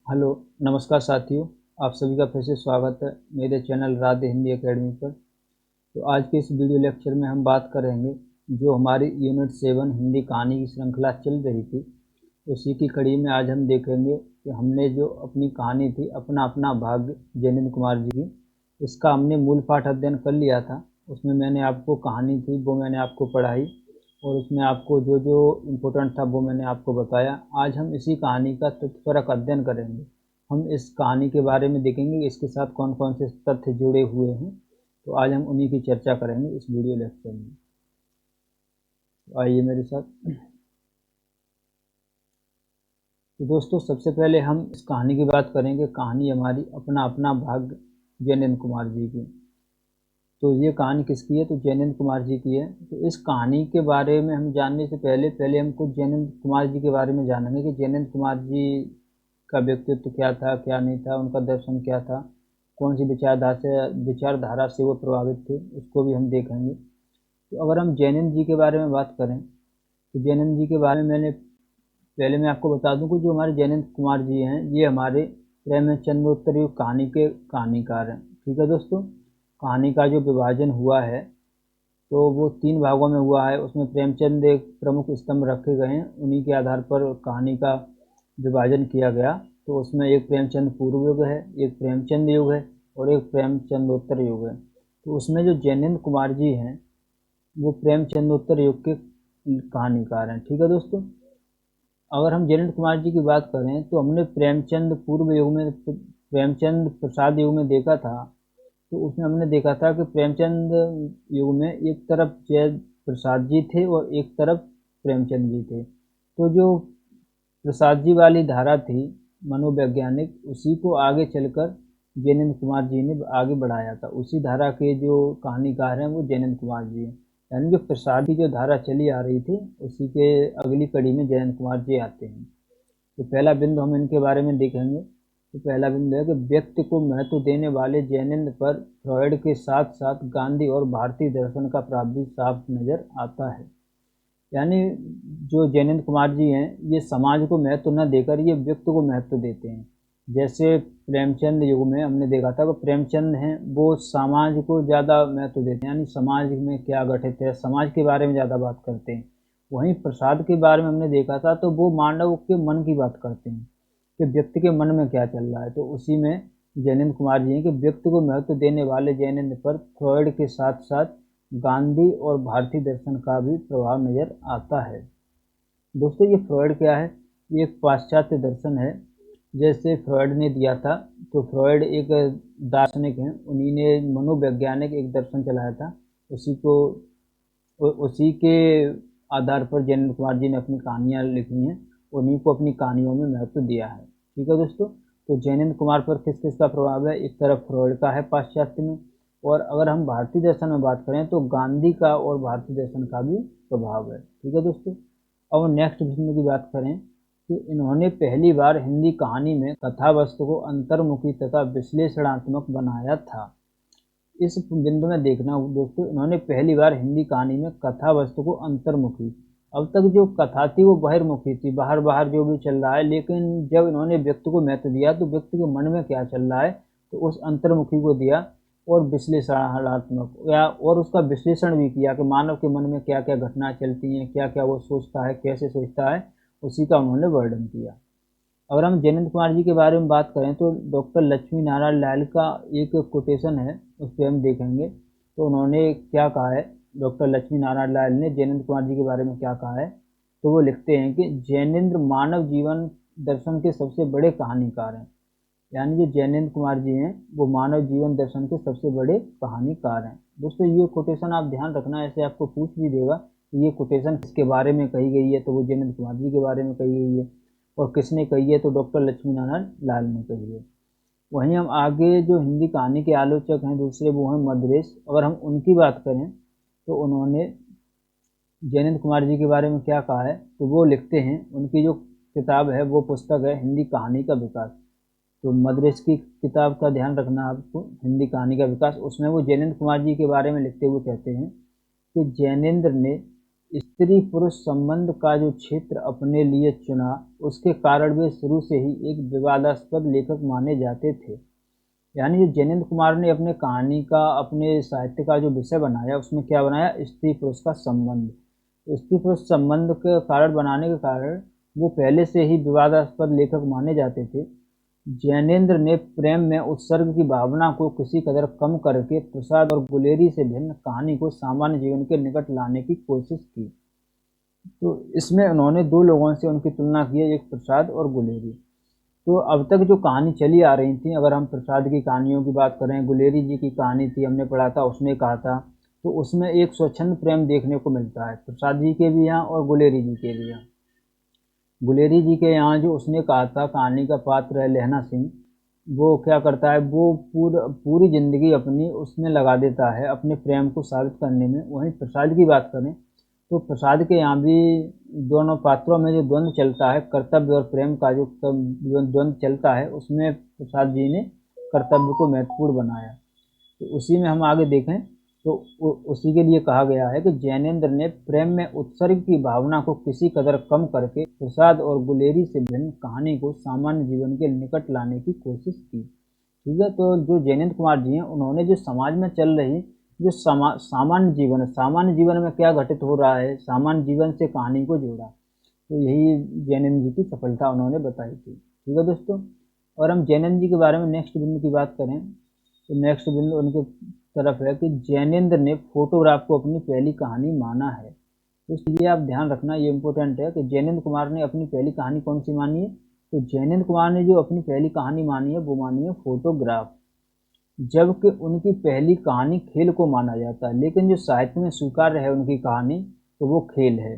Hello, नमस्कार साथियों। आप सभी का फिर से स्वागत है मेरे चैनल राधे हिंदी एकेडमी पर। तो आज के इस वीडियो लेक्चर में हम बात करेंगे जो हमारी यूनिट 7 हिंदी कहानी की श्रृंखला चल रही थी, उसी की कड़ी में आज हम देखेंगे कि हमने जो अपनी कहानी थी अपना अपना भाग्य जैनेन्द्र कुमार जी की, इसका हमने मूल पाठ अध्ययन कर लिया था। उसमें मैंने आपको कहानी थी वो मैंने आपको पढ़ाई और उसमें आपको जो जो इम्पोर्टेंट था वो मैंने आपको बताया। आज हम इसी कहानी का तथ्यपरक अध्ययन करेंगे। हम इस कहानी के बारे में देखेंगे इसके साथ कौन कौन से तथ्य जुड़े हुए हैं। तो आज हम उन्हीं की चर्चा करेंगे इस वीडियो लेक्चर में। तो आइए मेरे साथ। तो दोस्तों, सबसे पहले हम इस कहानी की बात करेंगे। कहानी हमारी अपना अपना भाग्य जैनेन्द्र कुमार जी की। तो ये कहानी किसकी है? तो जैनेन्द्र कुमार जी की है। तो इस कहानी के बारे में हम जानने से पहले पहले हम कुछ जैनेन्द्र कुमार जी के बारे में जानेंगे कि जैनेन्द्र कुमार जी का व्यक्तित्व क्या था, क्या नहीं था, उनका दर्शन क्या था, कौन सी विचारधारा से वो प्रभावित थे, उसको भी हम देखेंगे। तो अगर हम जैनेन्द्र जी के बारे में बात करें तो जैनेन्द्र जी के बारे में पहले मैं आपको बता दूं कि जो हमारे जैनेन्द्र कुमार जी हैं ये हमारे प्रेमचंद्रोत्तर युग कहानी के कहानीकार हैं। ठीक है दोस्तों, कहानी का जो विभाजन हुआ है तो वो 3 भागों में हुआ है। उसमें प्रेमचंद एक प्रमुख स्तंभ रखे गए हैं, उन्हीं के आधार पर कहानी का विभाजन किया गया। तो उसमें एक प्रेमचंद पूर्व युग है, एक प्रेमचंद युग है और एक प्रेमचंदोत्तर युग है। तो उसमें जो जैनेन्द्र कुमार जी हैं वो प्रेमचंदोत्तर युग के कहानीकार हैं। ठीक है दोस्तों, अगर हम जैनेन्द्र कुमार जी की बात करें तो हमने प्रेमचंद पूर्व युग में, प्रेमचंद प्रसाद युग में देखा था। तो उसमें हमने देखा था कि प्रेमचंद युग में एक तरफ जय प्रसाद जी थे और एक तरफ प्रेमचंद जी थे। तो जो प्रसाद जी वाली धारा थी मनोवैज्ञानिक, उसी को आगे चलकर जैनेन्द्र कुमार जी ने आगे बढ़ाया था। उसी धारा के जो कहानीकार हैं वो जैनेन्द्र कुमार जी हैं। यानी जो प्रसाद की जो धारा चली आ रही थी उसी के अगली कड़ी में जैनेन्द्र कुमार जी आते हैं। तो पहला बिंदु हम इनके बारे में देखेंगे। तो पहला बिंदु है कि व्यक्ति को महत्व देने वाले जैनेन्द्र पर फ्रॉयड के साथ साथ गांधी और भारतीय दर्शन का प्रभाव भी साफ नजर आता है। यानी जो जैनेन्द्र कुमार जी हैं ये समाज को महत्व न देकर ये व्यक्ति को महत्व देते हैं। जैसे प्रेमचंद युग में हमने देखा था कि प्रेमचंद हैं वो समाज को ज़्यादा महत्व देते हैं, यानी समाज में क्या घटित है समाज के बारे में ज़्यादा बात करते हैं। वहीं प्रसाद के बारे में हमने देखा था तो वो मानव के मन की बात करते हैं कि व्यक्ति के मन में क्या चल रहा है। तो उसी में जैनेन्द्र कुमार जी हैं कि व्यक्ति को महत्व देने वाले जैनेन्द्र पर फ्रॉयड के साथ साथ गांधी और भारतीय दर्शन का भी प्रभाव नजर आता है। दोस्तों, ये फ्रॉयड क्या है? ये एक पाश्चात्य दर्शन है जैसे फ्रॉयड ने दिया था। तो फ्रॉयड एक दार्शनिक हैं, उन्हीं ने मनोवैज्ञानिक एक दर्शन चलाया था। उसी को उसी के आधार पर जैनेन्द्र कुमार जी ने अपनी कहानियाँ लिखी हैं, उन्हीं को अपनी कहानियों में महत्व दिया है। ठीक है दोस्तों, तो जैनेन्द्र कुमार पर किस किस का प्रभाव है? एक तरफ फ्रॉयड का है पाश्चात्य में, और अगर हम भारतीय दर्शन में बात करें तो गांधी का और भारतीय दर्शन का भी प्रभाव है। ठीक है दोस्तों, अब नेक्स्ट बिंदु की बात करें कि इन्होंने पहली बार हिंदी कहानी में कथा वस्तु को अंतर्मुखी तथा विश्लेषणात्मक बनाया था। इस बिंदु में देखना दोस्तों, इन्होंने पहली बार हिंदी कहानी में कथा वस्तु को अंतर्मुखी, अब तक जो कथा थी वो बहिर्मुखी थी, बाहर बाहर जो भी चल रहा है, लेकिन जब इन्होंने व्यक्ति को महत्व दिया तो व्यक्ति के मन में क्या चल रहा है तो उस अंतर्मुखी को दिया और विश्लेषणात्मक या और उसका विश्लेषण भी किया कि मानव के मन में क्या क्या घटनाएं चलती हैं, क्या क्या वो सोचता है, कैसे सोचता है, उसी का उन्होंने वर्णन किया। अगर हम जैनेन्द्र कुमार जी के बारे में बात करें तो डॉक्टर लक्ष्मी नारायण लाल का एक कोटेशन है, उस पर हम देखेंगे। तो उन्होंने क्या कहा है, डॉक्टर लक्ष्मी नारायण लाल ने जैनेन्द्र कुमार जी के बारे में क्या कहा है? तो वो लिखते हैं कि जैनेन्द्र मानव जीवन दर्शन के सबसे बड़े कहानीकार हैं। यानी जो जैनेन्द्र कुमार जी हैं वो मानव जीवन दर्शन के सबसे बड़े कहानीकार हैं। दोस्तों, ये कोटेशन आप ध्यान रखना, ऐसे आपको पूछ भी देगा कि ये कोटेशन किसके बारे में कही गई है, तो वो जैनेन्द्र कुमार जी के बारे में कही गई है। और किसने कही है? तो डॉक्टर लक्ष्मी नारायण लाल ने कही है। वहीं हम आगे जो हिंदी कहानी के आलोचक हैं दूसरे, वो हैं मद्रेस। अगर हम उनकी बात करें तो उन्होंने जैनेन्द्र कुमार जी के बारे में क्या कहा है? तो वो लिखते हैं, उनकी जो किताब है वो पुस्तक है हिंदी कहानी का विकास। तो मद्रेस की किताब का ध्यान रखना आपको, हिंदी कहानी का विकास। उसमें वो जैनेन्द्र कुमार जी के बारे में लिखते हुए कहते हैं कि जैनेन्द्र ने स्त्री पुरुष संबंध का जो क्षेत्र अपने लिए चुना, उसके कारण वे शुरू से ही एक विवादास्पद लेखक माने जाते थे। यानी जो जयनेंद्र कुमार ने अपने कहानी का, अपने साहित्य का जो विषय बनाया, उसमें क्या बनाया, स्त्री पुरुष का संबंध। स्त्री पुरुष संबंध के कारण बनाने के कारण वो पहले से ही विवादास्पद लेखक माने जाते थे। जैनेंद्र ने प्रेम में उत्सर्ग की भावना को किसी कदर कम करके प्रसाद और गुलेरी से भिन्न कहानी को सामान्य जीवन के निकट लाने की कोशिश की। तो इसमें उन्होंने दो लोगों से उनकी तुलना की है, एक प्रसाद और गुलेरी। तो अब तक जो कहानी चली आ रही थी, अगर हम प्रसाद की कहानियों की बात करें, गुलेरी जी की कहानी थी, हमने पढ़ा था, उसने कहा था, तो उसमें एक स्वच्छंद प्रेम देखने को मिलता है, प्रसाद जी के भी यहाँ और गुलेरी जी के भी यहाँ। गुलेरी जी के यहाँ जो उसने कहा था, कहानी का पात्र है लहना सिंह, वो क्या करता है, वो पूरी ज़िंदगी अपनी उसमें लगा देता है अपने प्रेम को साबित करने में। वहीं प्रसाद की बात करें तो प्रसाद के यहाँ भी दोनों पात्रों में जो द्वंद्व चलता है, कर्तव्य और प्रेम का जो द्वंद्व चलता है, उसमें प्रसाद जी ने कर्तव्य को महत्वपूर्ण बनाया। तो उसी में हम आगे देखें तो उसी के लिए कहा गया है कि जैनेंद्र ने प्रेम में उत्सर्ग की भावना को किसी कदर कम करके प्रसाद और गुलेरी से भिन्न कहानी को सामान्य जीवन के निकट लाने की कोशिश की। ठीक है, तो जो जैनेंद्र कुमार जी हैं, उन्होंने जो समाज में चल रही जो सामान्य जीवन है, सामान्य जीवन में क्या घटित हो रहा है, सामान्य जीवन से कहानी को जोड़ा। तो यही जैनेंद्र जी की सफलता उन्होंने बताई थी। ठीक है दोस्तों, और हम जैनेंद्र जी के बारे में नेक्स्ट बिंदु की बात करें तो नेक्स्ट बिंदु उनके तरफ है कि जैनेंद्र ने फोटोग्राफ को अपनी पहली कहानी माना है। तो इसलिए आप ध्यान रखना, ये इम्पोर्टेंट है कि जैनेंद्र कुमार ने अपनी पहली कहानी कौन सी मानी है। तो जैनेंद्र कुमार ने जो अपनी पहली कहानी मानी है, वो मानी है फोटोग्राफ, जबकि उनकी पहली कहानी खेल को माना जाता है। लेकिन जो साहित्य में स्वीकार्य है उनकी कहानी, तो वो खेल है।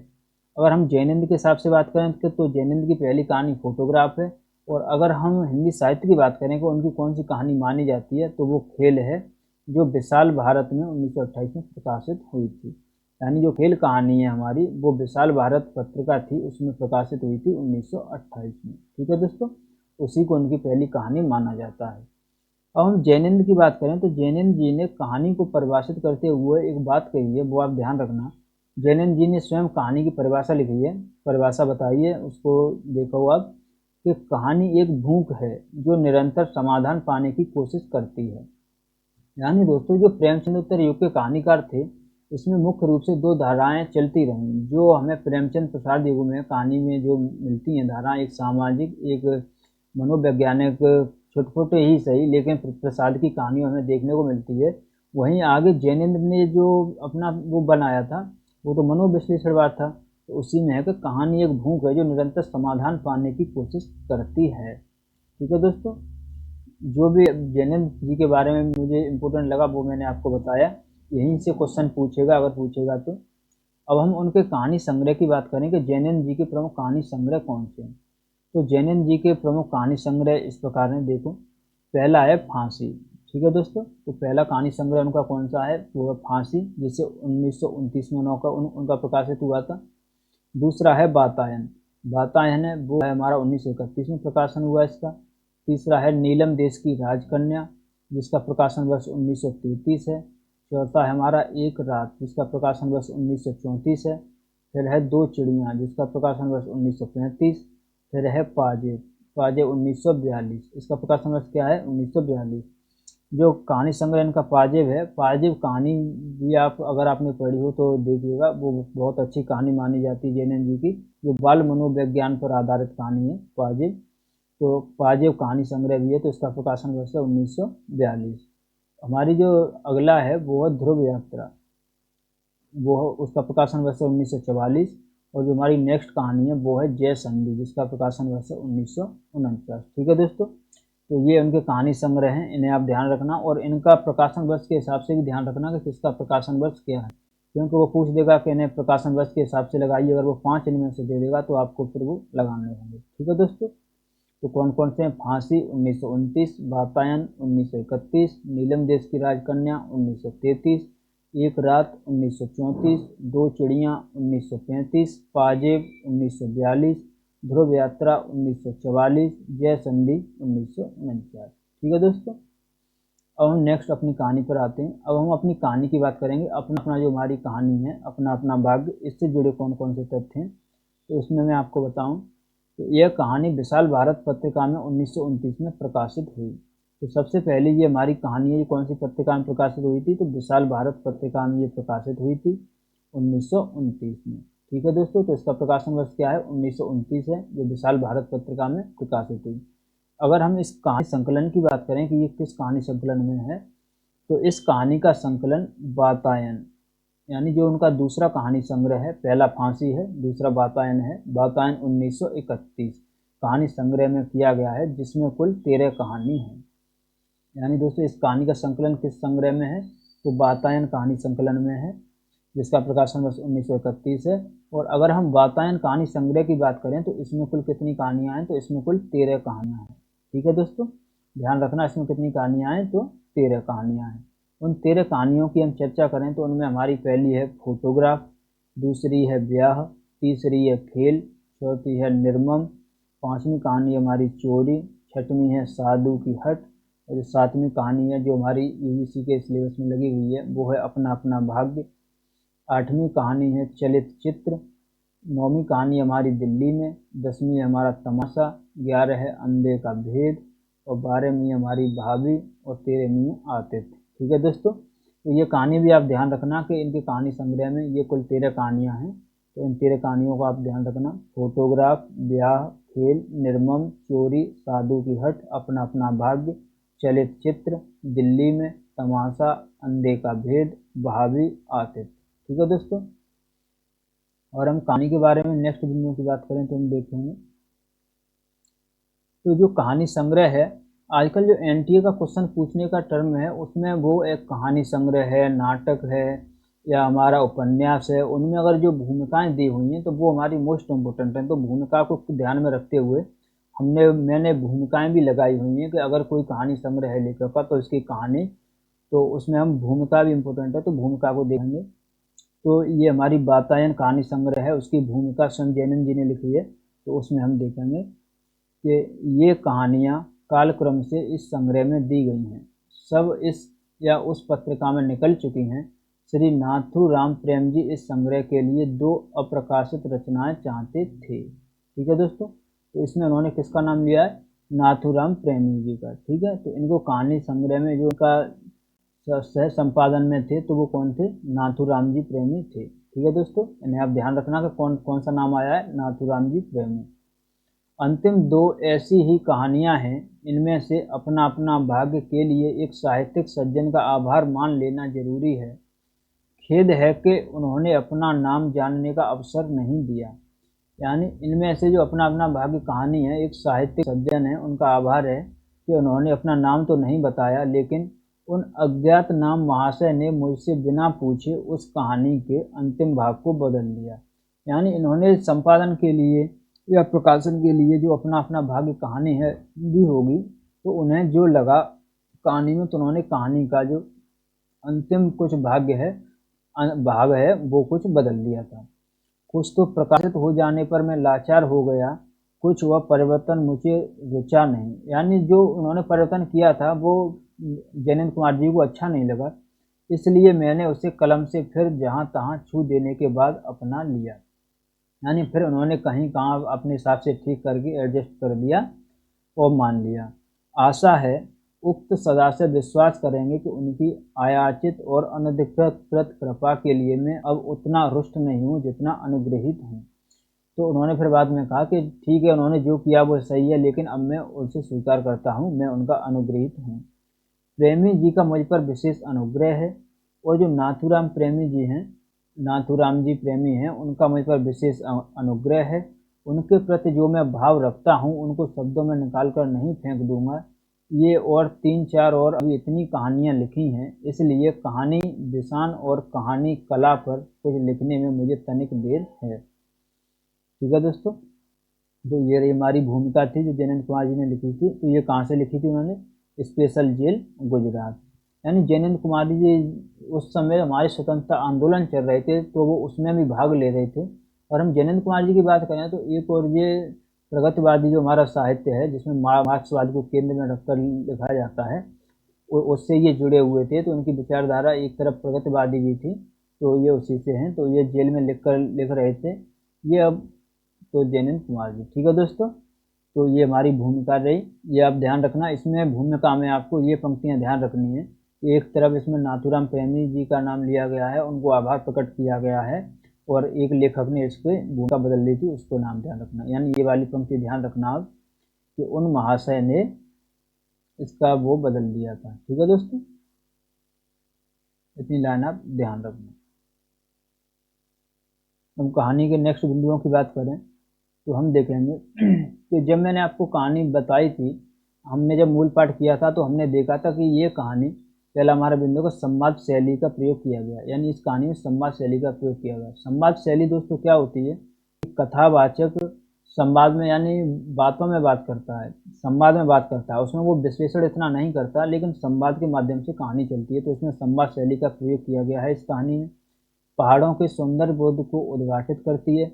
अगर हम जैनेंद्र के हिसाब से बात करें तो जैनेंद्र की पहली कहानी फोटोग्राफ है, और अगर हम हिंदी साहित्य की बात करें कि उनकी कौन सी कहानी मानी जाती है, तो वो खेल है, जो विशाल भारत में 1928 में प्रकाशित हुई थी। यानी जो खेल कहानी है हमारी, वो विशाल भारत पत्रिका थी, उसमें प्रकाशित हुई थी 1928 में। ठीक है दोस्तों, उसी को उनकी पहली कहानी माना जाता है। अब हम जैनेंद्र की बात करें तो जैनेंद्र जी ने कहानी को परिभाषित करते हुए एक बात कही है, वो आप ध्यान रखना। जैनेंद्र जी ने स्वयं कहानी की परिभाषा लिखी है, परिभाषा बताई है, उसको देखो आप, कि कहानी एक भूख है जो निरंतर समाधान पाने की कोशिश करती है। यानी दोस्तों, जो प्रेमचंद्र युग के कहानीकार थे, इसमें मुख्य रूप से दो धाराएं चलती रहीं, जो हमें प्रेमचंद प्रसाद युग में कहानी में जो मिलती हैं धाराएं, एक सामाजिक, एक मनोवैज्ञानिक, छोटे छोटे ही सही, लेकिन प्रसाद की कहानियों हमें देखने को मिलती है। वहीं आगे जैनेंद्र ने जो अपना वो बनाया था, वो तो मनोविश्लेषणवाद था। तो उसी में है कि कहानी एक भूख है जो निरंतर समाधान पाने की कोशिश करती है। ठीक है दोस्तों, जो भी जैनेंद्र जी के बारे में मुझे इम्पोर्टेंट लगा वो मैंने आपको बताया। यहीं से क्वेश्चन पूछेगा, अगर पूछेगा तो। अब हम उनके कहानी संग्रह की बात करें कि जैनेंद्र जी के प्रमुख कहानी संग्रह कौन से हैं। तो जैनेंद्र जी के प्रमुख कहानी संग्रह इस प्रकार हैं, देखो। पहला है फांसी। ठीक है दोस्तों, तो पहला कहानी संग्रह उनका कौन सा है, वो है फांसी, जिसे 1929 में उनका प्रकाशित हुआ था। दूसरा है वातायन। वातायन है वो है हमारा 1931 में प्रकाशन हुआ इसका। तीसरा है नीलम देश की राजकन्या, जिसका प्रकाशन वर्ष 1933 है। चौथा है हमारा एक रात, जिसका प्रकाशन वर्ष 1934 है। फिर है दो चिड़ियाँ, जिसका प्रकाशन वर्ष 1935। फिर है पाजेब, पाजेब 1942, इसका प्रकाशन वर्ष क्या है, 1942। जो कहानी संग्रह इनका पाजेब है, पाजेब कहानी भी आप अगर आपने पढ़ी हो तो देखिएगा, वो बहुत अच्छी कहानी मानी जाती है जैनेंद्र जी की, जो बाल मनोविज्ञान पर आधारित कहानी है पाजेब। तो पाजेब कहानी संग्रह भी है, तो इसका प्रकाशन वर्ष है 1942। हमारी जो अगला है वो है ध्रुव यात्रा, वो उसका प्रकाशन वर्ष है 1944। और जो हमारी नेक्स्ट कहानी है वो है जय संधि, जिसका प्रकाशन वर्ष है 1949। ठीक है दोस्तों, तो ये उनके कहानी संग्रह हैं, इन्हें आप ध्यान रखना, और इनका प्रकाशन वर्ष के हिसाब से भी ध्यान रखना कि किसका प्रकाशन वर्ष क्या है, क्योंकि वो पूछ देगा कि इन्हें प्रकाशन वर्ष के हिसाब से लगाइए। अगर वो 5 इनमें से दे देगा तो आपको फिर वो लगाने होंगे। ठीक है दोस्तों, तो कौन कौन से हैं, फांसी 1929, वातायन 1931, नीलम देश की राजकन्या 1933, एक रात 1934, दो चिड़ियाँ 1935, पाजेब 1942, ध्रुव यात्रा 1944, जय संधि 1949। ठीक है दोस्तों, अब हम नेक्स्ट अपनी कहानी पर आते हैं। अब हम अपनी कहानी की बात करेंगे, अपना अपना जो हमारी कहानी है, अपना अपना भाग्य, इससे जुड़े कौन कौन से तथ्य हैं। तो इसमें मैं आपको बताऊं तो यह कहानी विशाल भारत पत्रिका में 1929 में प्रकाशित हुई। तो सबसे पहले ये हमारी कहानी है, ये कौन सी पत्रिका में प्रकाशित हुई थी, तो विशाल भारत पत्रिका में ये प्रकाशित हुई थी 1929 में। ठीक है दोस्तों, तो इसका प्रकाशन वर्ष क्या है, 1929 है, जो विशाल भारत पत्रिका में प्रकाशित हुई। अगर हम इस कहानी संकलन की बात करें कि ये किस कहानी संकलन में है, तो इस कहानी का संकलन वातायन, यानी जो उनका दूसरा कहानी संग्रह है, पहला फांसी है, दूसरा वातायन है, वातायन 1931 कहानी संग्रह में किया गया है, जिसमें कुल 13 कहानी है। यानी दोस्तों इस कहानी का संकलन किस संग्रह में है, तो वातायन कहानी संकलन में है, जिसका प्रकाशन वर्ष 1931 है। और अगर हम वातायन कहानी संग्रह की बात करें तो इसमें कुल कितनी कहानियाँ हैं, तो इसमें कुल 13 कहानियाँ हैं। ठीक है दोस्तों, ध्यान रखना, इसमें कितनी कहानियाँ हैं, तो 13 कहानियाँ हैं। उन 13 कहानियों की हम चर्चा करें तो उनमें हमारी पहली है फोटोग्राफ, दूसरी है ब्याह, तीसरी है खेल, चौथी है निर्मम, पांचवी कहानी हमारी चोरी, छठवीं है साधु की हट, और जो सातवीं कहानी है जो हमारी यूजीसी के सिलेबस में लगी हुई है वो है अपना अपना भाग्य, आठवीं कहानी है चलित चित्र, नौवीं कहानी हमारी दिल्ली में, 10वीं है हमारा तमाशा, 11 है अंधे का भेद, और 12वीं हमारी भाभी, और 13वीं है आतिथ्य। ठीक है दोस्तों, तो ये कहानी भी आप ध्यान रखना कि इनके कहानी संग्रह में ये कुल 13 कहानियाँ हैं। तो इन 13 कहानियों को आप ध्यान रखना, फोटोग्राफ, ब्याह, खेल, निर्मम, चोरी, साधु की हट, अपना अपना भाग्य, चलित चित्र, दिल्ली में, तमाशा, अंधे का भेद, भाभी, आतिथ्य। ठीक है दोस्तों, और हम कहानी के बारे में नेक्स्ट वीडियो की बात करें तो हम देखेंगे तो जो कहानी संग्रह है, आजकल जो एनटीए का क्वेश्चन पूछने का टर्म है उसमें वो एक कहानी संग्रह है, नाटक है, या हमारा उपन्यास है, उनमें अगर जो भूमिकाएं दी हुई हैं तो वो हमारी मोस्ट इम्पोर्टेंट है। तो भूमिका को ध्यान में रखते हुए मैंने भूमिकाएं भी लगाई हुई हैं कि अगर कोई कहानी संग्रह है लेखक का तो इसकी कहानी, तो उसमें हम भूमिका भी इम्पोर्टेंट है, तो भूमिका को देखेंगे। तो ये हमारी वातायन कहानी संग्रह है, उसकी भूमिका संजयनंद जी ने लिखी है। तो उसमें हम देखेंगे कि ये कहानियाँ कालक्रम से इस संग्रह में दी गई हैं, सब इस या उस पत्रिका में निकल चुकी हैं। श्री नाथूराम प्रेम जी इस संग्रह के लिए 2 अप्रकाशित रचनाएं चाहते थे। ठीक है दोस्तों, तो इसमें उन्होंने किसका नाम लिया है, नाथूराम प्रेमी जी का। ठीक है, तो इनको कहानी संग्रह में जो उनका सह संपादन में थे तो वो कौन थे, नाथूराम जी प्रेमी थे। ठीक है दोस्तों, इन्हें आप ध्यान रखना कि कौन कौन सा नाम आया है, नाथूराम जी प्रेमी। अंतिम 2 ऐसी ही कहानियां हैं, इनमें से अपना अपना भाग्य के लिए एक साहित्यिक सज्जन का आभार मान लेना जरूरी है। खेद है कि उन्होंने अपना नाम जानने का अवसर नहीं दिया। यानी इनमें से जो अपना अपना भाग्य कहानी है, एक साहित्यिक सज्जन है, उनका आभार है कि उन्होंने अपना नाम तो नहीं बताया, लेकिन उन अज्ञात नाम महाशय ने मुझसे बिना पूछे उस कहानी के अंतिम भाग को बदल दिया। यानी इन्होंने संपादन के लिए या प्रकाशन के लिए जो अपना अपना भाग्य कहानी है दी होगी, तो उन्हें जो लगा कहानी में, तो उन्होंने कहानी का जो अंतिम कुछ भाग है वो कुछ बदल दिया था। कुछ तो प्रकाशित हो जाने पर मैं लाचार हो गया, कुछ वह परिवर्तन मुझे रुचा नहीं। यानी जो उन्होंने परिवर्तन किया था वो जयनंद कुमार जी को अच्छा नहीं लगा, इसलिए मैंने उसे कलम से फिर जहाँ तहाँ छू देने के बाद अपना लिया। यानी फिर उन्होंने कहीं कहाँ अपने हिसाब से ठीक करके एडजस्ट कर दिया और मान लिया। आशा है उक्त सदा से विश्वास करेंगे कि उनकी आयाचित और अनधिकृत कृपा के लिए मैं अब उतना रुष्ट नहीं हूँ जितना अनुग्रहित हूँ। तो उन्होंने फिर बाद में कहा कि ठीक है, उन्होंने जो किया वो सही है, लेकिन अब मैं उनसे स्वीकार करता हूँ, मैं उनका अनुग्रहित हूँ। प्रेमी जी का मुझ पर विशेष अनुग्रह है, और जो नाथूराम प्रेमी जी हैं, नाथूराम जी प्रेमी हैं, उनका मुझ पर विशेष अनुग्रह है। उनके प्रति जो मैं भाव रखता हूँ उनको शब्दों में निकाल कर नहीं फेंक दूंगा। ये और 3-4 और अभी इतनी कहानियाँ लिखी हैं, इसलिए कहानी विषान और कहानी कला पर कुछ लिखने में मुझे तनिक देर है। ठीक है दोस्तों, तो ये हमारी भूमिका थी जो जयनंद कुमार जी ने लिखी थी। तो ये कहाँ से लिखी थी उन्होंने, स्पेशल जेल गुजरात। यानी जयनंद कुमार जी उस समय हमारे स्वतंत्रता आंदोलन चल रहे थे, तो वो उसमें भी भाग ले रहे थे। और हम जयनंद कुमार जी की बात करें तो एक और ये प्रगतिवादी जो हमारा साहित्य है, जिसमें मार्क्सवाद को केंद्र में रखकर लिखा जाता है, उससे ये जुड़े हुए थे, तो उनकी विचारधारा एक तरफ प्रगतिवादी भी थी, तो ये उसी से हैं। तो ये जेल में लिख रहे थे ये। अब तो जैनेन्द्र कुमार जी, ठीक है दोस्तों। तो ये हमारी भूमिका रही, ये आप ध्यान रखना। इसमें भूमिका में आपको ये पंक्तियां ध्यान रखनी है। एक तरफ इसमें नाथूराम प्रेमी जी का नाम लिया गया है, उनको आभार प्रकट किया गया है, और एक लेखक ने इसकी भूमिका बदल दी थी, उसको नाम ध्यान रखना। यानी ये वाली पंक्ति ध्यान रखना आप कि उन महाशय ने इसका वो बदल दिया था। ठीक है दोस्तों, इतनी लाइन आप ध्यान रखना। हम कहानी के नेक्स्ट बिंदुओं की बात करें तो हम देखेंगे कि जब मैंने आपको कहानी बताई थी, हमने जब मूल पाठ किया था, तो हमने देखा था कि ये कहानी, पहला हमारा बिंदु का संवाद शैली का प्रयोग किया गया। यानी इस कहानी में संवाद शैली का प्रयोग किया गया। संवाद शैली दोस्तों क्या होती है? कथावाचक संवाद में यानी बातों में बात करता है, संवाद में बात करता है, उसमें वो विश्लेषण इतना नहीं करता, लेकिन संवाद के माध्यम से कहानी चलती है। तो इसमें संवाद शैली का प्रयोग किया गया है। इस कहानी में पहाड़ों के सौंदर्य बोध को उद्घाटित करती है।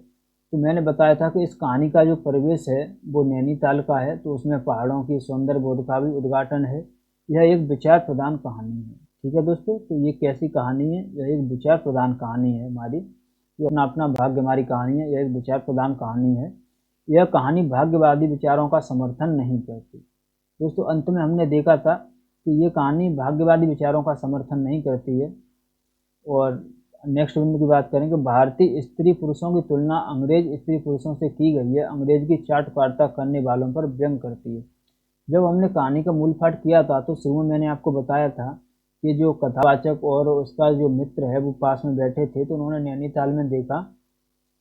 तो मैंने बताया था कि इस कहानी का जो परिवेश है वो नैनीताल का है, तो उसमें पहाड़ों की सौंदर्य बोध का भी उद्घाटन है। यह एक विचार प्रधान कहानी है। ठीक है दोस्तों, तो ये कैसी कहानी है? यह एक विचार प्रधान कहानी है हमारी, जो अपना अपना भाग्य हमारी कहानी है। यह एक विचार प्रधान कहानी है। यह कहानी भाग्यवादी विचारों का समर्थन नहीं करती। दोस्तों, अंत में हमने देखा था कि ये कहानी भाग्यवादी विचारों का समर्थन नहीं करती है। और नेक्स्ट बिंदु की बात करें कि भारतीय स्त्री पुरुषों की तुलना अंग्रेज स्त्री पुरुषों से की गई है, अंग्रेज की चाटुकारिता करने वालों पर व्यंग करती है। जब हमने कहानी का मूल पाठ किया था, तो शुरू में मैंने आपको बताया था कि जो कथावाचक और उसका जो मित्र है वो पास में बैठे थे, तो उन्होंने नैनीताल में देखा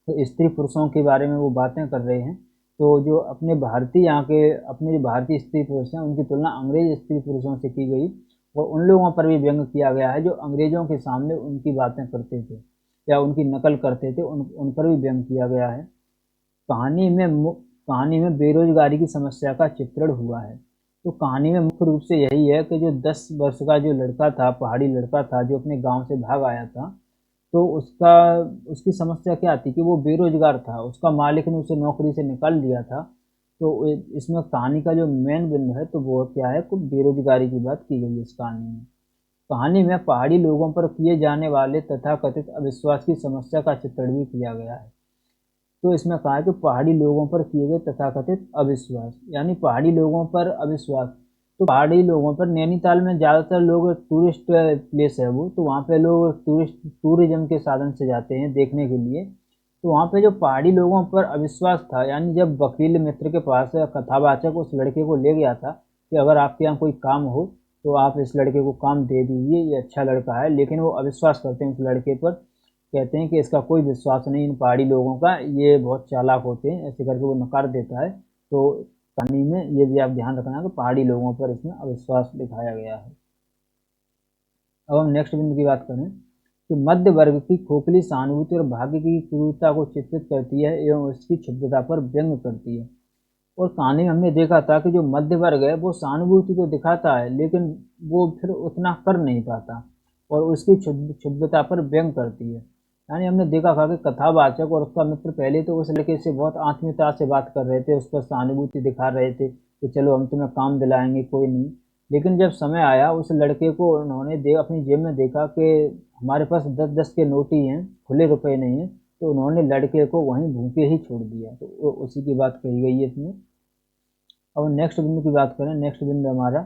तो स्त्री पुरुषों के बारे में वो बातें कर रहे हैं। तो जो अपने भारतीय यहाँ के अपने जो भारतीय स्त्री पुरुष हैं, उनकी तुलना अंग्रेज स्त्री पुरुषों से की गई, और उन लोगों पर भी व्यंग किया गया है जो अंग्रेजों के सामने उनकी बातें करते थे या उनकी नकल करते थे, उन पर भी व्यंग किया गया है। कहानी में बेरोजगारी की समस्या का चित्रण हुआ है। तो कहानी में मुख्य रूप से यही है कि जो 10 वर्ष का जो लड़का था, पहाड़ी लड़का था, जो अपने गांव से भाग आया था, तो उसकी समस्या क्या थी कि वो बेरोजगार था, उसका मालिक ने उसे नौकरी से निकाल दिया था। तो इसमें कहानी का जो मेन बिंदु है तो वो क्या है, कुछ बेरोजगारी की बात की गई है इस कहानी में। कहानी में पहाड़ी लोगों पर किए जाने वाले तथाकथित अविश्वास की समस्या का चित्रण भी किया गया है। तो इसमें कहा है कि पहाड़ी लोगों पर किए गए तथाकथित अविश्वास, यानी पहाड़ी लोगों पर अविश्वास। तो पहाड़ी लोगों पर, नैनीताल में ज़्यादातर लोग टूरिस्ट प्लेस है वो, तो वहाँ पे लोग टूरिज्म के साधन से जाते हैं देखने के लिए। तो वहाँ पे जो पहाड़ी लोगों पर अविश्वास था, यानी जब वकील मित्र के पास कथावाचक उस लड़के को ले गया था कि अगर आपके यहाँ कोई काम हो तो आप इस लड़के को काम दे दीजिए, ये अच्छा लड़का है, लेकिन वो अविश्वास करते हैं उस लड़के पर, कहते हैं कि इसका कोई विश्वास नहीं इन पहाड़ी लोगों का, ये बहुत चालाक होते हैं, ऐसे करके वो नकार देता है। तो कहानी में ये भी आप ध्यान रखना कि पहाड़ी लोगों पर इसमें अविश्वास दिखाया गया है। अब हम नेक्स्ट बिंदु की बात करें कि मध्य वर्ग की खोखली सहानुभूति और भाग्य की क्रूरता को चित्रित करती है एवं उसकी क्षुब्धता पर व्यंग करती है। और कहानी में हमने देखा था कि जो मध्य वर्ग है वो सहानुभूति तो दिखाता है, लेकिन वो फिर उतना कर नहीं पाता और उसकी क्षुब्धता पर व्यंग करती है। यानी हमने देखा था कि कथावाचक और उसका मित्र पहले तो उस लड़के से बहुत आत्मीयता से बात कर रहे थे, उस पर सहानुभूति दिखा रहे थे कि चलो हम तुम्हें काम दिलाएंगे, कोई नहीं। लेकिन जब समय आया, उस लड़के को उन्होंने अपनी जेब में देखा कि हमारे पास 10-10 के नोट ही हैं, खुले रुपए नहीं हैं, तो उन्होंने लड़के को वहीं भूखे ही छोड़ दिया। तो उसी की बात कही गई है इसमें। अब नेक्स्ट बिंदु की बात करें, नेक्स्ट बिंदु हमारा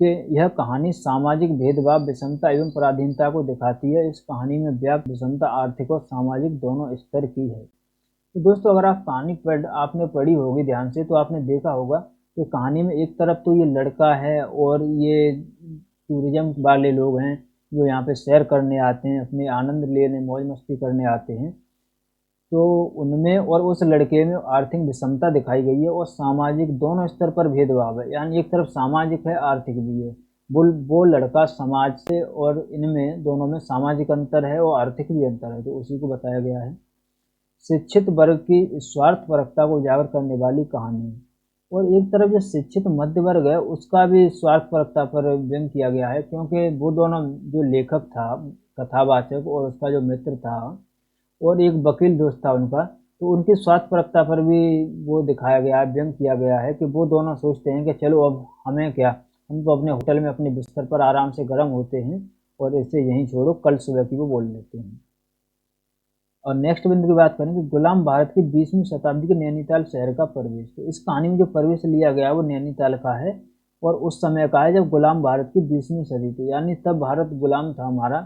कि यह कहानी सामाजिक भेदभाव, विषमता एवं पराधीनता को दिखाती है। इस कहानी में व्याप्त विषमता आर्थिक और सामाजिक दोनों स्तर की है। तो दोस्तों, अगर आप कहानी आपने पढ़ी होगी ध्यान से, तो आपने देखा होगा कि कहानी में एक तरफ तो ये लड़का है और ये टूरिज्म वाले लोग हैं जो यहाँ पे सैर करने आते हैं, अपने आनंद लेने, मौज मस्ती करने आते हैं। तो उनमें और उस लड़के में आर्थिक विषमता दिखाई गई है और सामाजिक दोनों स्तर पर भेदभाव है। यानी एक तरफ सामाजिक है, आर्थिक भी है। वो लड़का समाज से, और इनमें दोनों में सामाजिक अंतर है और आर्थिक भी अंतर है, तो उसी को बताया गया है। शिक्षित वर्ग की स्वार्थपरकता को उजागर करने वाली कहानी है। और एक तरफ जो शिक्षित मध्य वर्ग है उसका भी स्वार्थपरकता पर व्यंग किया गया है, क्योंकि वो दोनों, जो लेखक था कथावाचक और उसका जो मित्र था और एक वकील दोस्त था उनका, तो उनकी स्वार्थपरकता पर भी वो दिखाया गया है, व्यंग किया गया है कि वो दोनों सोचते हैं कि चलो अब हमें क्या, हम तो अपने होटल में अपने बिस्तर पर आराम से गर्म होते हैं और इसे यहीं छोड़ो, कल सुबह की वो बोल लेते हैं। और नेक्स्ट बिंदु की बात करें कि गुलाम भारत की 20वीं शताब्दी के नैनीताल शहर का परिवेश। तो इस कहानी में जो परिवेश लिया गया वो नैनीताल का है और उस समय का है जब गुलाम भारत की 20वीं सदी थी, यानी तब भारत गुलाम था हमारा,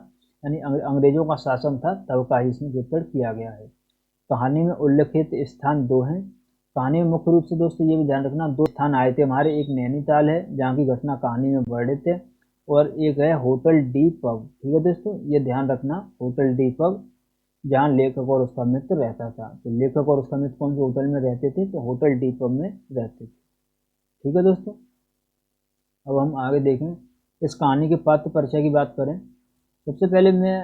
यानी अंग्रेजों का शासन था, तब का ही इसमें चित्रण किया गया है। कहानी में उल्लेखित स्थान दो हैं। कहानी में मुख्य रूप से दोस्तों ये भी ध्यान रखना, दो स्थान आए थे हमारे, एक नैनीताल है जहाँ की घटना कहानी में वर्णित है, और एक है होटल डी पब। ठीक है दोस्तों, ये ध्यान रखना, होटल डी पब जहाँ लेखक और उसका मित्र रहता था। तो लेखक और उसका मित्र कौन से होटल में रहते थे? तो होटल डी पब में रहते थे। ठीक है दोस्तों, अब हम आगे देखें, इस कहानी के पात्र परिचय की बात करें। सबसे पहले मैं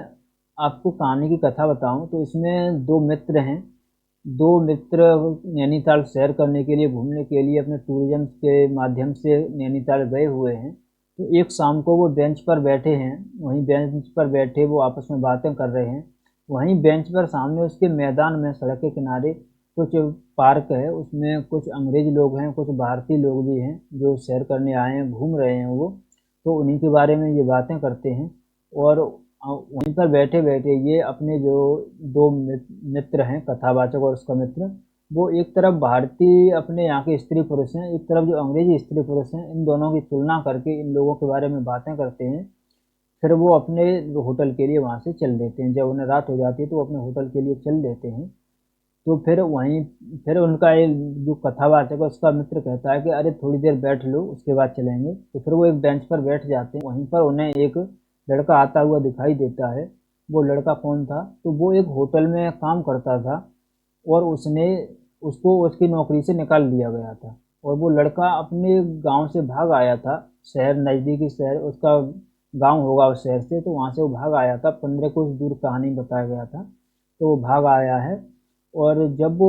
आपको कहानी की कथा बताऊं तो इसमें दो मित्र हैं। दो मित्र नैनीताल सैर करने के लिए, घूमने के लिए अपने टूरिज्म के माध्यम से नैनीताल गए हुए हैं। तो एक शाम को वो बेंच पर बैठे हैं, वहीं बेंच पर बैठे वो आपस में बातें कर रहे हैं। वहीं बेंच पर सामने उसके मैदान में सड़क के किनारे कुछ पार्क है, उसमें कुछ अंग्रेज लोग हैं, कुछ भारतीय लोग भी हैं जो सैर करने आए हैं, घूम रहे हैं वो। तो उन्हीं के बारे में ये बातें करते हैं। और वहीं पर बैठे बैठे ये अपने जो दो मित्र हैं, कथावाचक और उसका मित्र, वो एक तरफ भारतीय अपने यहाँ के स्त्री पुरुष हैं, एक तरफ जो अंग्रेजी स्त्री पुरुष हैं, इन दोनों की तुलना करके इन लोगों के बारे में बातें करते हैं। फिर वो अपने होटल के लिए वहाँ से चल देते हैं। जब उन्हें रात हो जाती है तो वो अपने होटल के लिए चल देते हैं। तो फिर वहीं, फिर उनका एक जो कथावाचक है उसका मित्र कहता है कि अरे थोड़ी देर बैठ लो, उसके बाद चलेंगे। तो फिर वो एक बेंच पर बैठ जाते हैं। वहीं पर उन्हें एक लड़का आता हुआ दिखाई देता है। वो लड़का कौन था? तो वो एक होटल में काम करता था और उसने उसको उसकी नौकरी से निकाल दिया गया था। और वो लड़का अपने गांव से भाग आया था, शहर, नज़दीकी शहर उसका गांव होगा उस शहर से, तो वहाँ से वो भाग आया था। 15 कोस दूर कहानी बताया गया था, तो वो भाग आया है। और जब वो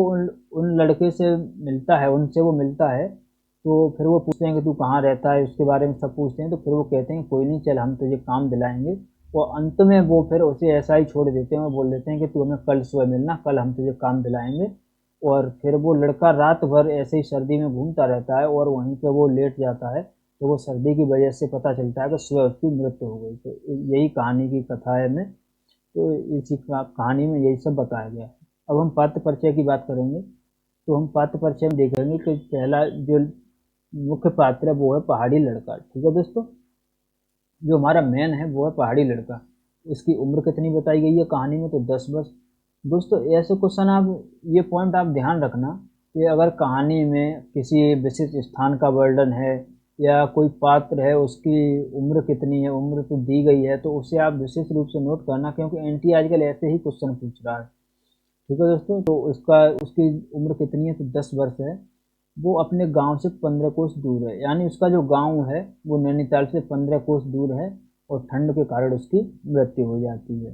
उन लड़के से मिलता है, उनसे वो मिलता है, तो फिर वो पूछते हैं कि तू कहाँ रहता है, उसके बारे में सब पूछते हैं। तो फिर वो कहते हैं कोई नहीं, चल हम तुझे काम दिलाएंगे। और अंत में वो फिर उसे ऐसा ही छोड़ देते हैं और बोल देते हैं कि तू हमें कल सुबह मिलना, कल हम तुझे काम दिलाएंगे। और फिर वो लड़का रात भर ऐसे ही सर्दी में घूमता रहता है और वहीं पे वो लेट जाता है। तो वो सर्दी की वजह से पता चलता है कि सुबह उसकी मृत्यु हो गई। तो यही कहानी की कथा है में। तो इसी कहानी में यही सब बताया गया है। अब हम पात्र परिचय की बात करेंगे। तो हम पात्र परिचय में देखेंगे कि पहला जो मुख्य पात्र है वो है पहाड़ी लड़का। ठीक है दोस्तों, जो हमारा मेन है वो है पहाड़ी लड़का। इसकी उम्र कितनी बताई गई है कहानी में? तो 10 वर्ष। दोस्तों ऐसे क्वेश्चन आप, ये पॉइंट आप ध्यान रखना कि अगर कहानी में किसी विशिष्ट स्थान का वर्णन है या कोई पात्र है, उसकी उम्र कितनी है, उम्र तो दी गई है, तो उसे आप विशेष रूप से नोट करना, क्योंकि एनटी आजकल ऐसे ही क्वेश्चन पूछ रहा है। ठीक है दोस्तों, तो उसकी उम्र कितनी है? तो 10 वर्ष है। वो अपने गांव से 15 कोस दूर है, यानी उसका जो गांव है वो नैनीताल से 15 कोस दूर है और ठंड के कारण उसकी मृत्यु हो जाती है।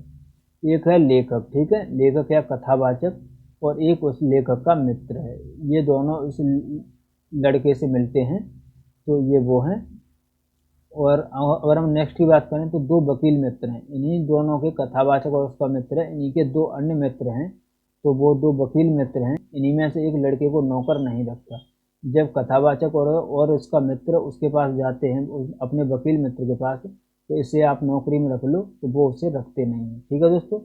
एक है लेखक, ठीक है, लेखक या कथावाचक, और एक उस लेखक का मित्र है। ये दोनों उस लड़के से मिलते हैं, तो ये वो हैं। और अगर हम नेक्स्ट की बात करें तो दो वकील मित्र हैं, इन्हीं दोनों के, कथावाचक और उसका मित्र है, इन्हीं के दो अन्य मित्र हैं। तो वो दो वकील मित्र हैं, इन्हीं में से एक लड़के को नौकर नहीं रखता। जब कथावाचक और उसका मित्र उसके पास जाते हैं, अपने वकील मित्र के पास, तो इसे आप नौकरी में रख लो, तो वो उसे रखते नहीं हैं। ठीक है दोस्तों,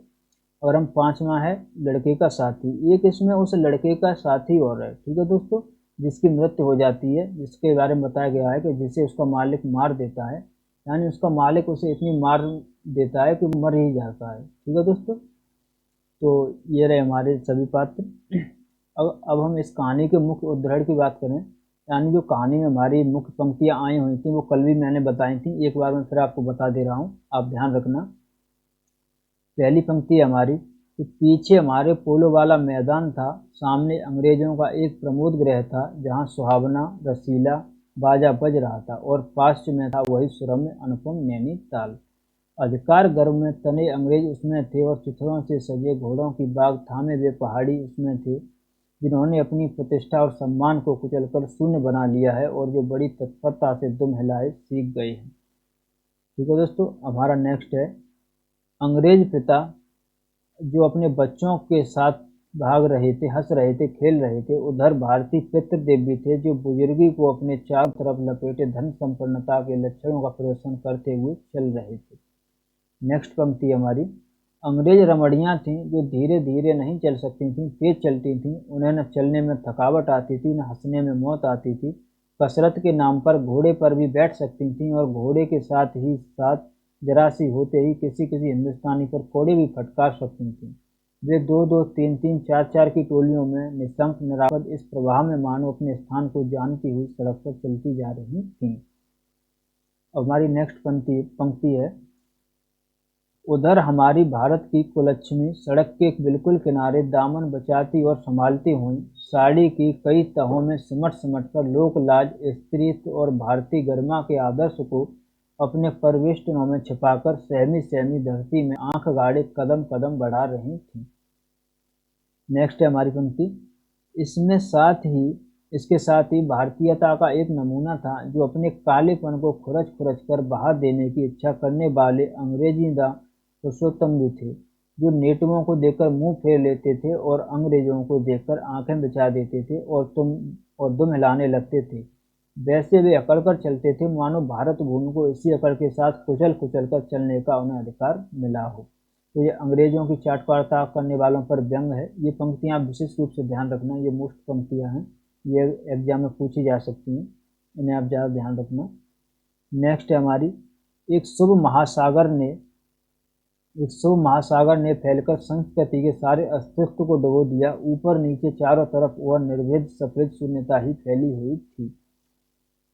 और हम पांचवा है लड़के का साथी। एक इसमें उस लड़के का साथी और है, ठीक है दोस्तों, जिसकी मृत्यु हो जाती है, जिसके बारे में बताया गया है कि जिसे उसका मालिक मार देता है, यानी उसका मालिक उसे इतनी मार देता है कि मर ही जाता है। ठीक है दोस्तों, तो ये रहे हमारे सभी पात्र। अब हम इस कहानी के मुख्य उद्धरण की बात करें, यानी जो कहानी में हमारी मुख्य पंक्तियाँ आई हुई थी वो कल भी मैंने बताई थी, एक बार मैं फिर आपको बता दे रहा हूँ, आप ध्यान रखना। पहली पंक्ति हमारी कि पीछे हमारे पोलो वाला मैदान था, सामने अंग्रेजों का एक प्रमोद गृह था जहाँ सुहावना रसीला बाजा बज रहा था, और पाश्च में था वही सुरम्य अनुपम नैनीताल। अधिकार गर्व में तने अंग्रेज उसमें थे और चिथड़ों से सजे घोड़ों की बाग थामे वे पहाड़ी उसमें थे, जिन्होंने अपनी प्रतिष्ठा और सम्मान को कुचलकर शून्य बना लिया है और जो बड़ी तत्परता से दुम हिलाए सीख गए हैं। ठीक है दोस्तों, हमारा नेक्स्ट है अंग्रेज पिता जो अपने बच्चों के साथ भाग रहे थे, हंस रहे थे, खेल रहे थे। उधर भारतीय पितृ देवी थे जो बुजुर्गी को अपने चारों तरफ लपेटे धन संपन्नता के लक्षणों का प्रदर्शन करते हुए चल रहे थे। नेक्स्ट पंक्ति हमारी, अंग्रेज रमणियाँ थीं जो धीरे धीरे नहीं चल सकती थीं, तेज चलती थीं। उन्हें न चलने में थकावट आती थी, न हंसने में मौत आती थी। कसरत के नाम पर घोड़े पर भी बैठ सकती थीं और घोड़े के साथ ही साथ जरा सी होते ही किसी किसी हिंदुस्तानी पर कोड़े भी फटकार सकती थीं। वे दो दो, तीन तीन, चार चार की टोलियों में निशंक निरापद इस प्रवाह में मानो अपने स्थान को जानती हुई सड़क पर चलती जा रही थीं। अब हमारी नेक्स्ट पंक्ति है, उधर हमारी भारत की कुलक्ष्मी सड़क के बिल्कुल किनारे दामन बचाती और संभालती हुई साड़ी की कई तहों में सिमट सिमट कर लोक लाज, स्त्रीत्व और भारतीय गरिमा के आदर्श को अपने परवेष्टनों में छिपाकर सहमी सहमी धरती में आंख गाड़े कदम कदम बढ़ा रही थी। नेक्स्ट है हमारी पंक्ति, इसके साथ ही भारतीयता का एक नमूना था जो अपने कालेपन को खुरच खुरच कर बहा देने की इच्छा करने वाले अंग्रेजीदा पुरुषोत्तम भी थे, जो नेटिवों को देखकर मुंह फेर लेते थे और अंग्रेजों को देखकर आंखें बिछा देते थे और दुम हिलाने लगते थे। वैसे वे अकड़ कर चलते थे मानो भारत भूमि को इसी अकड़ के साथ कुचल कुचल कर चलने का उन्हें अधिकार मिला हो। तो ये अंग्रेजों की चाटवार्ता करने वालों पर व्यंग है। ये पंक्तियाँ विशेष रूप से ध्यान रखना, ये मोस्ट पंक्तियाँ हैं, ये एग्जाम में पूछी जा सकती हैं, इन्हें आप ज़्यादा ध्यान रखना। नेक्स्ट है हमारी, एक शुभ महासागर ने फैलकर संस्कृति के सारे अस्तित्व को डुबो दिया। ऊपर नीचे चारों तरफ वह निर्भेद सफेद शून्यता ही फैली हुई थी।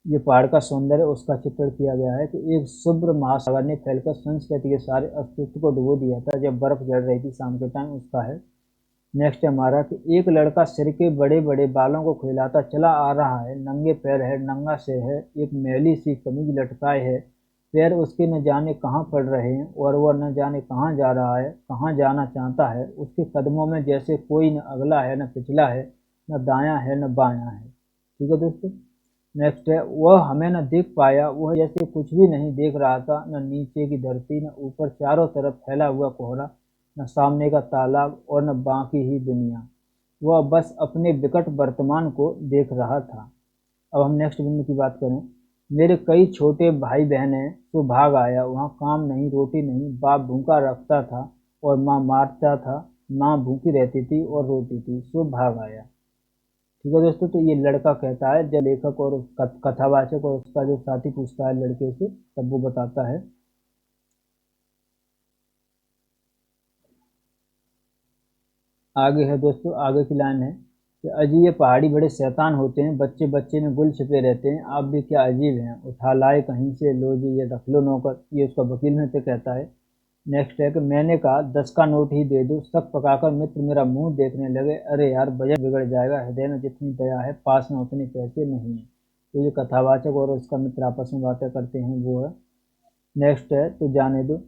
ये पहाड़ का सौंदर्य उसका चित्रण किया गया है कि एक शुभ्र महासागर ने फैलकर संस्कृति के सारे अस्तित्व को डुबो दिया था जब बर्फ जड़ रही थी शाम के टाइम, उसका है। नेक्स्ट है हमारा कि एक लड़का सिर के बड़े बड़े बालों को खिलाता चला आ रहा है, नंगे पैर है, नंगा सिर है, एक मैली सी कमीज लटकाए है, पैर उसके न जाने कहाँ पड़ रहे हैं और वह न जाने कहाँ जा रहा है, कहाँ जाना चाहता है। उसके कदमों में जैसे कोई न अगला है न पिछला है, न दायां है न बायां है। ठीक है दोस्तों। नेक्स्ट है, वह हमें न देख पाया, वह जैसे कुछ भी नहीं देख रहा था, न नीचे की धरती, न ऊपर चारों तरफ फैला हुआ कोहरा, न सामने का तालाब और न बाकी ही दुनिया। वह बस अपने विकट वर्तमान को देख रहा था। अब हम नेक्स्ट बिंदु की बात करें, मेरे कई छोटे भाई बहन हैं तो भाग आया, वहाँ काम नहीं, रोटी नहीं, बाप भूखा रखता था और माँ मारता था, माँ भूखी रहती थी और रोती थी, सो भाग आया। ठीक है दोस्तों, तो ये लड़का कहता है जब लेखक और कथावाचक और उसका जो साथी पूछता है लड़के से, तब वो बताता है। आगे है दोस्तों, आगे की लाइन है कि अजी ये पहाड़ी बड़े शैतान होते हैं, बच्चे बच्चे में गुल छिपे रहते हैं, आप भी क्या अजीब हैं, उठा लाए कहीं से, लो जी ये रख लो नौकर। ये उसका वकील मित्र कहता है। नेक्स्ट है कि मैंने कहा 10 का नोट ही दे दो। शक पकाकर मित्र मेरा मुंह देखने लगे। अरे यार बजट बिगड़ जाएगा, हृदय में जितनी दया है पास में उतने पैसे नहीं है। तो ये कथावाचक और उसका मित्र आपस में बातें करते हैं, वो है। नेक्स्ट है, तो जाने दो,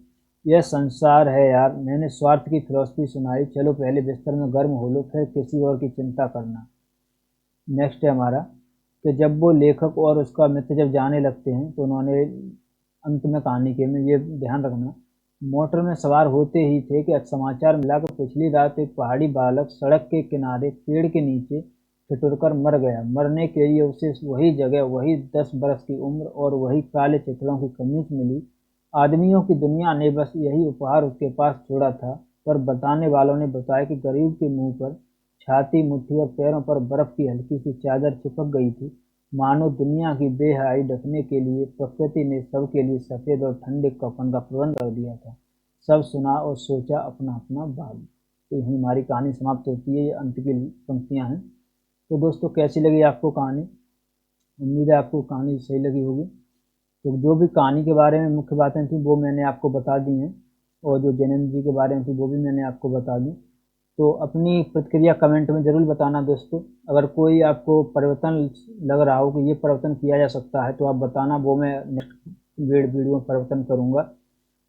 यह संसार है यार, मैंने स्वार्थ की फिलॉसफी सुनाई, चलो पहले बिस्तर में गर्म हो लो फिर किसी और की चिंता करना। नेक्स्ट है हमारा कि जब वो लेखक और उसका मित्र जब जाने लगते हैं तो उन्होंने अंत में कहानी के में ये ध्यान रखना, मोटर में सवार होते ही थे कि समाचार मिला कि पिछली रात एक पहाड़ी बालक सड़क के किनारे पेड़ के नीचे ठिठुरकर मर गया। मरने के लिए उसे वही जगह, वही 10 बरस की उम्र और वही काले चिथड़ों की कमीज मिली। आदमियों की दुनिया ने बस यही उपहार उसके पास छोड़ा था, पर बताने वालों ने बताया कि गरीब के मुंह पर, छाती, मुट्ठी और पैरों पर बर्फ की हल्की सी चादर चिपक गई थी, मानो दुनिया की बेहयाई ढकने के लिए प्रकृति ने सबके लिए सफ़ेद और ठंडे कफन का प्रबंध कर दिया था। सब सुना और सोचा अपना अपना भाग। तो यही हमारी कहानी समाप्त होती है। ये अंत की पंक्तियाँ हैं। तो दोस्तों कैसी लगी आपको कहानी? उम्मीद है आपको कहानी सही लगी होगी। तो जो भी कहानी के बारे में मुख्य बातें थी वो मैंने आपको बता दी हैं, और जो जैनेंद्र जी के बारे में थी वो भी मैंने आपको बता दी। तो अपनी प्रतिक्रिया कमेंट में ज़रूर बताना दोस्तों। अगर कोई आपको परिवर्तन लग रहा हो कि ये परिवर्तन किया जा सकता है तो आप बताना, वो मैं नेक्स्ट वीडियो में परिवर्तन करूँगा।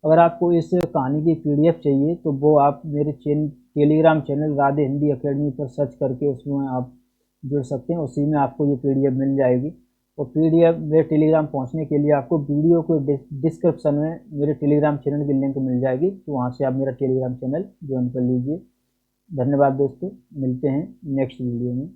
अगर आपको इस कहानी की PDF चाहिए तो वो आप मेरे Telegram channel Radhe Hindi academy पर सर्च करके उसमें आप जुड़ सकते हैं, उसी में आपको ये PDF मिल जाएगी। और PDF मेरे टेलीग्राम पहुंचने के लिए आपको वीडियो को डिस्क्रिप्शन में मेरे टेलीग्राम चैनल की लिंक मिल जाएगी, तो वहां से आप मेरा टेलीग्राम चैनल ज्वाइन कर लीजिए। धन्यवाद दोस्तों, मिलते हैं नेक्स्ट वीडियो में।